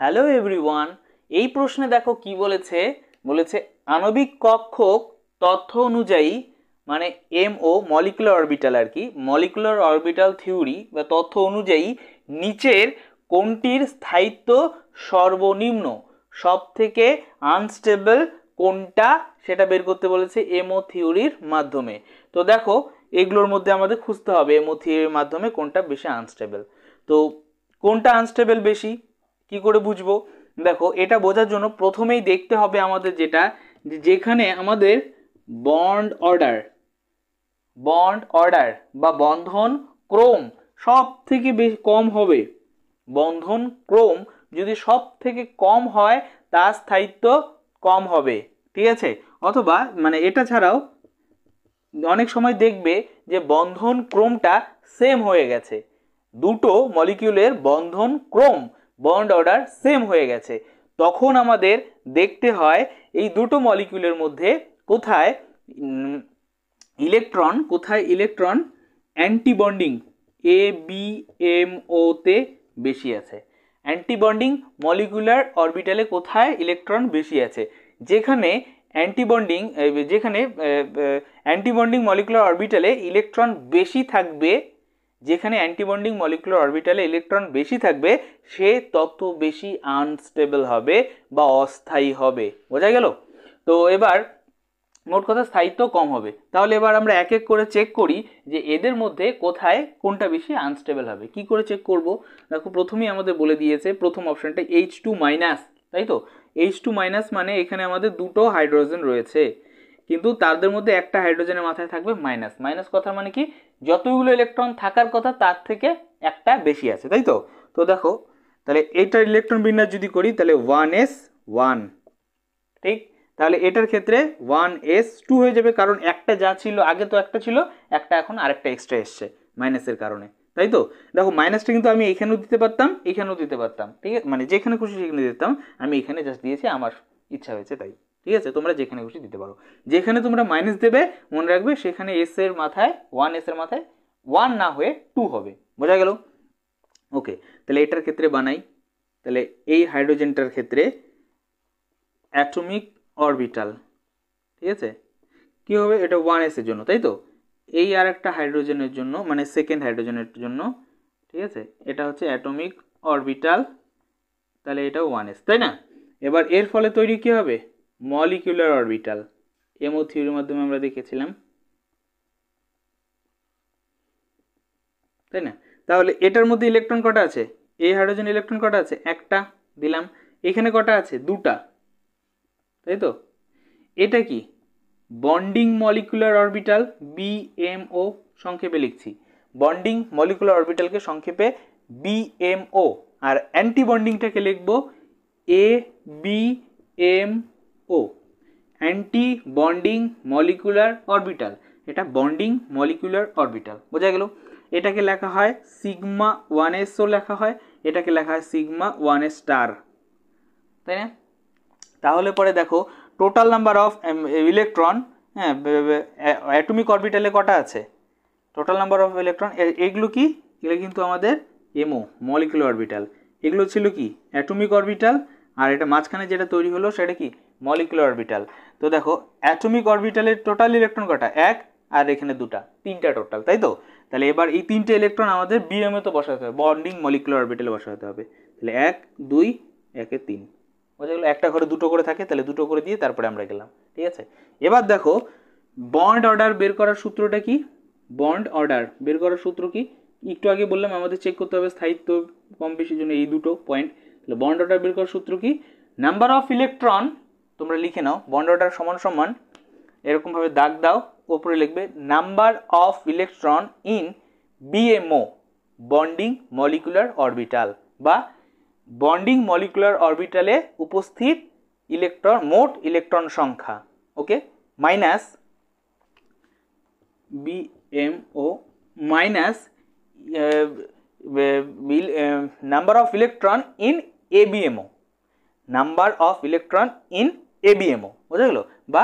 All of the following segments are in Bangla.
Hello everyone. এই প্রশ্নে দেখো কি বলেছে, বলেছে আণবিক কক্ষক তথ্য অনুযায়ী মানে এমও মলিকুলার অরবিটাল আর কি, মলিকুলার অরবিটাল থিওরি বা তথ্য অনুযায়ী নিচের কোনটির স্থায়িত্ব সর্বনিম্ন, সব থেকে আনস্টেবল কোনটা সেটা বের করতে বলেছে এমও থিওরির মাধ্যমে। তো দেখো এগুলোর মধ্যে আমাদের খুঁজতে হবে এমও থিওরির মাধ্যমে কোনটা বেশি আনস্টেবল। তো কোনটা আনস্টেবল বেশি কি করে বুঝবো? দেখো এটা বোঝার জন্য প্রথমেই দেখতে হবে আমাদের যেটা, যেখানে আমাদের বন্ড অর্ডার বা বন্ধন ক্রম সব থেকে বেশি কম হবে, বন্ধন ক্রম যদি সব থেকে কম হয় তার স্থায়িত্ব কম হবে, ঠিক আছে? অথবা মানে এটা ছাড়াও অনেক সময় দেখবে যে বন্ধন ক্রমটা সেম হয়ে গেছে, দুটো মলিকিউলের বন্ধন ক্রম বন্ড অর্ডার সেম হয়ে গেছে, তখন আমাদের দেখতে হয় এই দুটো মলিকিউলের মধ্যে কোথায় electron antibonding A B M O তে বেশি আছে, অ্যান্টিবন্ডিং মলিকুলার অরবিটালে কোথায় ইলেকট্রন বেশি আছে। যেখানে অ্যান্টিবন্ডিং মলিকুলার অরবিটালে ইলেকট্রন বেশি থাকবে, যেখানে অ্যান্টিবন্ডিং মলিকুলার অরবিটালে ইলেকট্রন বেশি থাকবে সে তত বেশি আনস্টেবল হবে বা অস্থায়ী হবে। বোঝা গেল? তো এবার মোট কথা স্থায়িত্ব কম হবে। তাহলে এবার আমরা এক এক করে চেক করি যে এদের মধ্যে কোথায় কোনটা বেশি আনস্টেবল হবে। কি করে চেক করব? দেখো প্রথমেই আমাদের বলে দিয়েছে প্রথম অপশনটা H2-, তাই তো? H2- মানে এখানে আমাদের দুটো হাইড্রোজেন রয়েছে, কিন্তু তাদের মধ্যে একটা হাইড্রোজেনের মাথায় থাকবে মাইনাস। মাইনাস কথা মানে কি, যতগুলো ইলেকট্রন থাকার কথা তার থেকে একটা বেশি আছে, তাই তো? তো দেখো তাহলে এইটার ইলেকট্রন বিন্যাস যদি করি তাহলে 1s1, ঠিক? তাহলে এটার ক্ষেত্রে 1s2 হয়ে যাবে, কারণ একটা যা ছিল আগে তো একটা ছিল, একটা এখন আরেকটা এক্সট্রা এসছে মাইনাসের কারণে, তাই তো? দেখো মাইনাসটা কিন্তু আমি এখানেও দিতে পারতাম, এখানেও দিতে পারতাম, ঠিক আছে? মানে যেখানে খুশি সেখানে দিতাম, আমি এখানে জাস্ট দিয়েছি আমার ইচ্ছা হয়েছে তাই, ঠিক আছে? তোমরা যেখানে খুশি দিতে পারো। যেখানে তোমরা মাইনাস দেবে মনে রাখবে সেখানে এস এর মাথায় 1 না হয়ে 2 হবে। বোঝা গেল? ওকে, তাহলে এটার ক্ষেত্রে বানাই। তাহলে এই হাইড্রোজেনটার ক্ষেত্রে অ্যাটমিক অরবিটাল, ঠিক আছে? কি হবে? এটা 1s এর জন্য, তাই তো? এই আর একটা হাইড্রোজেনের জন্য মানে সেকেন্ড হাইড্রোজেনের জন্য, ঠিক আছে? এটা হচ্ছে অ্যাটমিক অরবিটাল, তাহলে এটা 1s, তাই না? এবার এর ফলে তৈরি কি হবে? মলিকিউলার অরবিটাল, এমও থিওরির মাধ্যমে আমরা দেখেছিলাম, তাই না? তাহলে এটার মধ্যে ইলেকট্রন কটা আছে? এই হাইড্রোজেন ইলেকট্রন কটা আছে? একটা দিলাম। এখানে কটা আছে? দুটা, তাই তো? এটা কি? বন্ডিং মলিকুলার অরবিটাল, বিএমও সংক্ষেপে লিখছি। বন্ডিং মলিকুলার অরবিটালকে সংক্ষেপে বিএমও, আর অ্যান্টি বন্ডিংটাকে লিখব এবিএমও, অ্যান্টি বন্ডিং মলিকুলার অরবিটাল। এটা বন্ডিং মলিকুলার অরবিটাল। বোঝা গেল? এটাকে লেখা হয় সিগমা 1sও লেখা হয়, এটাকে লেখা হয় সিগমা 1s স্টার, তাই না? তাহলে পরে দেখো টোটাল নাম্বার অফ ইলেকট্রন, হ্যাঁ, অ্যাটমিক অরবিটালে কটা আছে? টোটাল নাম্বার অফ ইলেকট্রন, এগুলো কি? এগুলো কিন্তু আমাদের এমও মলিকুলার অরবিটাল। এগুলো ছিল কি? Atomic orbital. আর এটা মাঝখানে যেটা তৈরি হলো সেটা কি? Molecular orbital. তো দেখো অ্যাটমিক অরবিটালের টোটাল ইলেকট্রন কটা? এক, আর এখানে দুটা, তিনটা টোটাল, তাই তো? তাহলে এবার এই তিনটে ইলেকট্রন আমাদের বিএমএ তো বসাতে হবে, বন্ডিং মলিকুলার অরবিটালে বসাতে হবে। তাহলে 1 2 1 3, বোঝা গেল? একটা ঘরে দুটো করে থাকে, তাহলে দুটো করে দিয়ে তারপরে আমরা গেলাম, ঠিক আছে? এবার দেখো বন্ড অর্ডার বের করার সূত্রটা কি? বন্ড অর্ডার বের করার সূত্র কি? একটু আগে বললাম আমাদের চেক করতে হবে স্থায়িত্ব কম বেশির জন্য এই দুটো পয়েন্ট। তাহলে বন্ড অর্ডার বের করার সূত্র কি? নাম্বার অফ ইলেকট্রন, তোমরা লিখে নাও, বন্ড অর্ডার সমান সমান এরকমভাবে দাগ দাও, ওপরে লিখবে number of electron in BMO, bonding molecular orbital, বা বন্ডিং মলিকুলার অরবিটালে উপস্থিত ইলেকট্রন, মোট ইলেকট্রন সংখ্যা, okay, minus BMO minus number of electron in ABMO, number of electron in ABMO, বোঝা গেল? বা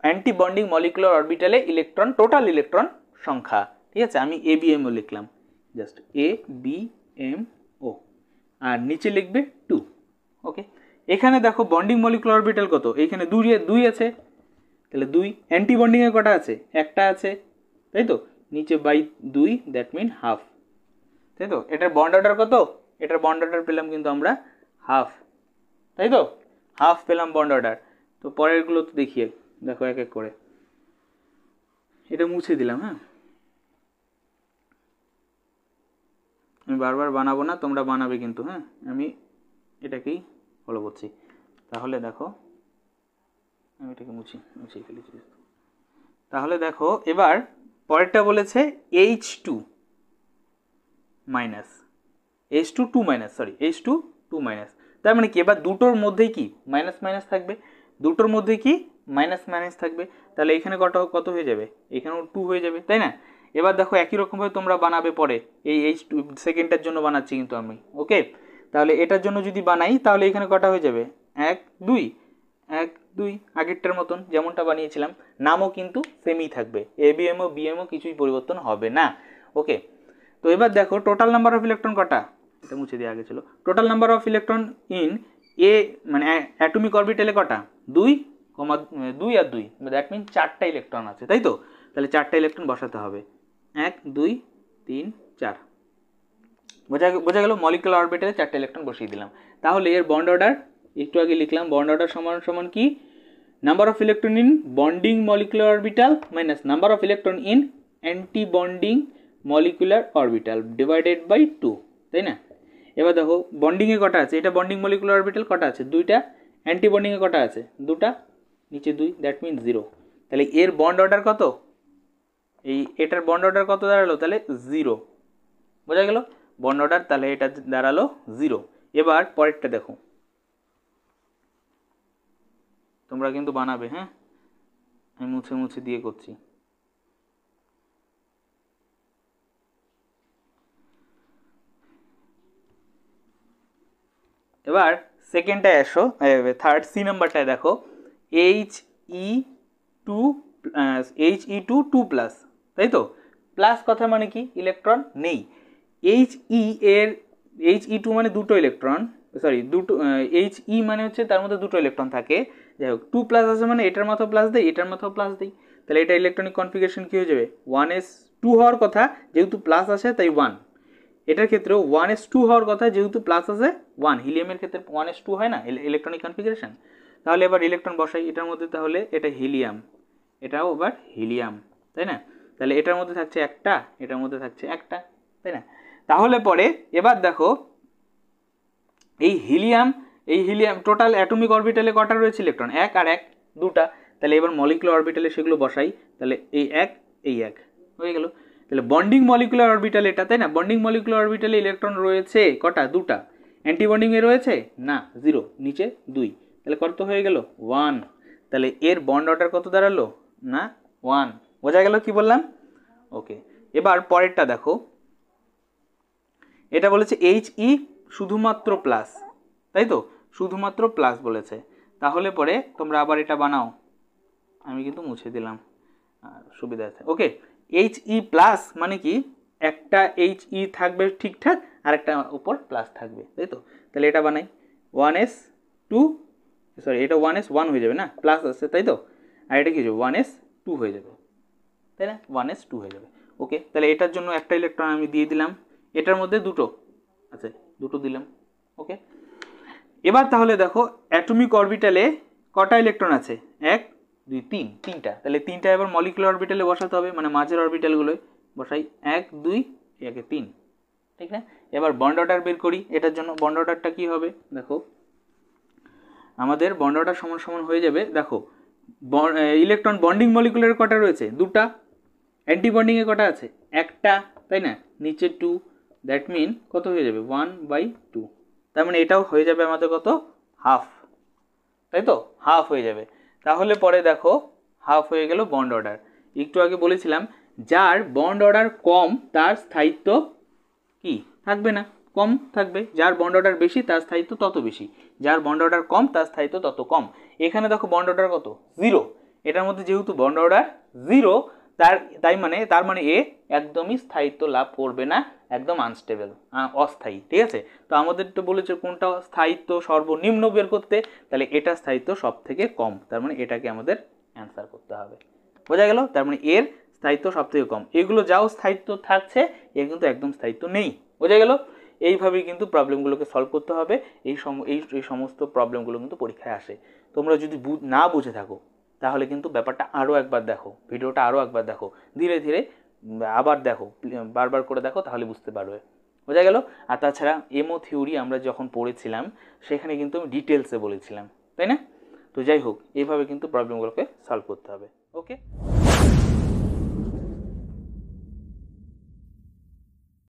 অ্যান্টি বন্ডিং মলিকুলার অরবিটালে ইলেকট্রন, টোটাল ইলেকট্রন সংখ্যা, ঠিক আছে? আমি এবিএমও লিখলাম, জাস্ট এবিএমও। আর নিচে লিখবে 2। ওকে, এখানে দেখো বন্ডিং মলিকুলার অরবিটাল কত, এইখানে 2 আছে, তাহলে 2। অ্যান্টি বন্ডিংয়ে কটা আছে, একটা আছে, তাই তো, নিচে বাই 2, দ্যাট মিন হাফ, তাই তো। এটার বন্ড অর্ডার কত, এটার বন্ড অর্ডার পেলাম কিন্তু আমরা হাফ, তাই তো, হাফ পেলাম বন্ড অর্ডার। তো পরেরগুলো তো দেখিয়ে দেখো এক এক করে, এটা মুছে দিলাম। হ্যাঁ, আমি বারবার বানাবো না, তোমরা বানাবে কিন্তু। হ্যাঁ, আমি এটাকেই ফলো করছি। তাহলে দেখো, আমি এটাকে মুছিয়ে ফেলেছি। তাহলে দেখো এবার পরেরটা বলেছে H2 minus, H2 minus, sorry H2 minus. তার মানে কি, এবার দুটোর মধ্যেই কি মাইনাস মাইনাস থাকবে, দুটোর মধ্যে কি মাইনাস মাইনাস থাকবে, তাহলে এখানে কত হয়ে যাবে, এখানেও 2 হয়ে যাবে, তাই না। এবার দেখো একই রকমভাবে তোমরা বানাবে পরে, এই H2 সেকেন্ডটার জন্য বানাচ্ছি কিন্তু আমি। ওকে, তাহলে এটার জন্য যদি বানাই তাহলে এখানে কটা হয়ে যাবে, 1 2 1 2, আগেরটার মতন যেমনটা বানিয়েছিলাম। নামও কিন্তু সেমই থাকবে, ABMও BMও কিছুই পরিবর্তন হবে না। ওকে, তো এবার দেখো টোটাল নাম্বার অফ ইলেকট্রন কটা, এটা মুছে দিয়ে আগে ছিল। Total number of electron in a মানে অ্যাটমিক অরবিটালে কটা, 2 আর 2, দ্যাট মিন 4টা ইলেকট্রন আছে, তাই তো। তাহলে 4টা ইলেকট্রন বসাতে হবে, 1 2 3 4, বোঝা গেল। মলিকুলার অরবিটালে 4টা ইলেকট্রন বসিয়ে দিলাম। তাহলে এর বন্ড অর্ডার একটু আগে লিখলাম, বন্ড অর্ডার সমান সমান কি, number of electron in bonding molecular orbital minus number of electron in anti bonding molecular orbital divided by 2, তাই না। এবার দেখো বন্ডিংয়ে কটা আছে, এটা বন্ডিং মলিকুলার অরবিটাল কটা আছে, 2টা। অ্যান্টি বন্ডিংয়ে কটা আছে, 2টা, নিচে 2, দ্যাট মিন 0। তাহলে এর বন্ড অর্ডার কত, এটার বন্ড অর্ডার কত দাঁড়ালো, তাহলে 0, বোঝা গেল বন্ড অর্ডার, তাহলে এটা দাঁড়ালো 0। এবার পরেরটা দেখো, তোমরা কিন্তু বানাবে। হ্যাঁ, আমি মুছে দিয়ে করছি। এবার সেকেন্ডটায় আসো, থার্ড সি নাম্বারটায় দেখো, He2 প্লাস, তাই তো। প্লাস কথা মানে কি, ইলেকট্রন নেই। He2 মানে দুটো ইলেকট্রন, সরি দুটো, He মানে হচ্ছে তার মধ্যে দুটো ইলেকট্রন থাকে। যাই হোক, 2 প্লাস আছে মানে এটার মাথাও প্লাস দেয়, এটার মাথাও প্লাস দেয়, তাহলে এটা ইলেকট্রনিক কনফিগারেশন কি হয়ে যাবে, 1s2 হওয়ার কথা, যেহেতু প্লাস আছে তাই 1। এটার ক্ষেত্রেও 1s2 হওয়ার কথা, যেহেতু প্লাস আছে 1। হিলিয়ামের ক্ষেত্রে 1s2 হয় না ইলেকট্রনিক কনফিগারেশন। তাহলে এবার ইলেকট্রন বসাই এটার মধ্যে, তাহলে এটা হিলিয়াম, এটাও আবার হিলিয়াম, তাই না। তাহলে এটার মধ্যে থাকছে একটা, এটার মধ্যে থাকছে একটা, তাই না। তাহলে পরে এবার দেখো এই হিলিয়াম টোটাল অ্যাটমিক অরবিটালে কটা রয়েছে ইলেকট্রন, 1 আর 1 2টা। তাহলে এবার মলিকুলার অরবিটালে সেগুলো বসাই, তাহলে এই 1 হয়ে গেল। তাহলে বন্ডিং মলিকুলার অরবিটাল এটা, তাই না। বন্ডিং মলিকুলার অরবিটালে ইলেকট্রন রয়েছে কটা, 2টা। অ্যান্টি বন্ডিং এ রয়েছে না, 0, নিচে 2, তাহলে কত হয়ে গেল 1। তাহলে এর বন্ড অর্ডার কত দাঁড়ালো না 1, বোঝা গেল কি বললাম। ওকে, এবার পরেরটা দেখো, এটা বলেছে He শুধুমাত্র প্লাস, তাই তো, শুধুমাত্র প্লাস বলেছে। তাহলে পরে তোমরা আবার এটা বানাও, আমি কিন্তু মুছে দিলাম সুবিধা আছে। ওকে, He প্লাস মানে কি, একটা He থাকবে ঠিকঠাক, আর একটা উপর প্লাস থাকবে, তাই তো। তাহলে এটা বানাই, 1s2, সরি এটা 1s1 হয়ে যাবে না, প্লাস আছে তাই তো, আর এটা কি হয়ে যাবে 1s2 হয়ে যাবে, তাই না, 1s2 হয়ে যাবে। ওকে, তাহলে এটার জন্য একটা ইলেকট্রন আমি দিয়ে দিলাম, এটার মধ্যে দুটো আছে, দুটো দিলাম। ওকে, এবার তাহলে দেখো অ্যাটমিক অরবিটালে কটা ইলেকট্রন আছে, 1 2 3, 3টা। তাহলে 3টা এবার মলিকুলার অরবিটালে বসাতে হবে, মানে মাঝের অরবিটালগুলোয় বসাই, 1 2 1 3, ঠিক না। এবার বন্ড অর্ডার বের করি, এটার জন্য বন্ড অর্ডারটা কি হবে দেখো, আমাদের বন্ড অর্ডার সমান সমান হয়ে যাবে, দেখো ইলেকট্রন বন্ডিং মলিকুলার কটা রয়েছে, 2টা। অ্যান্টি বন্ডিংয়ে কটা আছে, একটা, তাই না, নিচে 2, দ্যাট মিন কত হয়ে যাবে 1/2। তার মানে এটাও হয়ে যাবে আমাদের কত, হাফ, তাই তো, হাফ হয়ে যাবে। তাহলে পরে দেখো হাফ হয়ে গেল বন্ড অর্ডার। একটু আগে বলেছিলাম যার বন্ড অর্ডার কম তার স্থায়িত্ব কি থাকবে না, কম থাকবে। যার বন্ড অর্ডার বেশি তার স্থায়িত্ব তত বেশি, যার বন্ড অর্ডার কম তার স্থায়িত্ব তত কম। এখানে দেখো বন্ড অর্ডার কত, 0। এটার মধ্যে যেহেতু বন্ড অর্ডার 0, তার মানে এ একদমই স্থায়িত্ব লাভ করবে না, একদম আনস্টেবল, অস্থায়ী। ঠিক আছে, তো আমাদের তো বলেছে কোনটা স্থায়িত্ব সর্বনিম্ন বের করতে, তাহলে এটা স্থায়িত্ব সব থেকে কম, তার মানে এটাকে আমাদের অ্যান্সার করতে হবে। বোঝা গেল? তার মানে এর স্থায়িত্ব সব থেকে কম। এগুলো যাও স্থায়িত্ব থাকছে, এর কিন্তু একদম স্থায়িত্ব নেই। বোঝা গেল? এইভাবেই কিন্তু প্রবলেমগুলোকে সলভ করতে হবে। এই সমস্ত প্রবলেমগুলো কিন্তু পরীক্ষায় আসে। তোমরা যদি না বুঝে থাকো তাহলে কিন্তু ব্যাপারটা আরও একবার দেখো, ভিডিওটা আরও একবার দেখো, ধীরে ধীরে আবার দেখো, বারবার করে দেখো, তাহলে বুঝতে পারবে। বোঝা গেল? আর তাছাড়া এমও থিওরি আমরা যখন পড়েছিলাম সেখানে কিন্তু আমি ডিটেলসে বলেছিলাম, তাই না? তো যাই হোক, এইভাবে কিন্তু প্রবলেমগুলোকে সলভ করতে হবে। ওকে।